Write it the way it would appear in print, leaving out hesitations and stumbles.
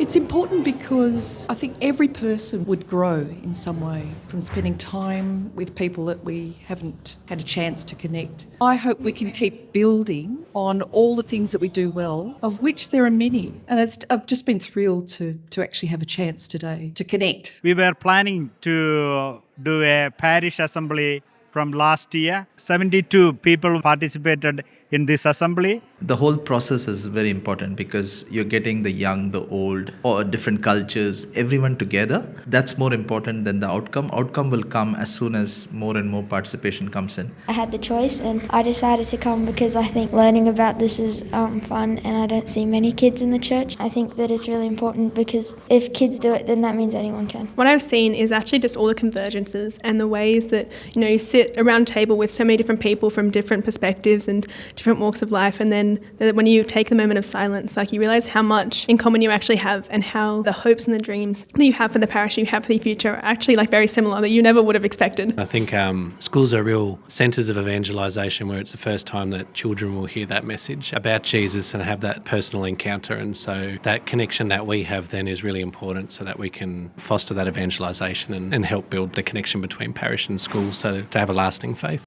It's important because I think every person would grow in some way from spending time with people that we haven't had a chance to connect. I hope we can keep building on all the things that we do well, of which there are many. And I've just been thrilled to actually have a chance today to connect. We were planning to do a parish assembly from last year. 72 people participated in this assembly. The whole process is very important because you're getting the young, the old, or different cultures, everyone together. That's more important than the outcome. Outcome will come as soon as more and more participation comes in. I had the choice and I decided to come because I think learning about this is fun, and I don't see many kids in the church. I think that it's really important because if kids do it, then that means anyone can. What I've seen is actually just all the convergences and the ways that, you sit around a table with so many different people from different perspectives and different walks of life, and then when you take the moment of silence, you realise how much in common you actually have, and how the hopes and the dreams that you have for the parish, you have for the future, are actually very similar, that you never would have expected. I think schools are real centres of evangelisation, where it's the first time that children will hear that message about Jesus and have that personal encounter, and so that connection that we have then is really important, so that we can foster that evangelisation and help build the connection between parish and school, so to have a lasting faith.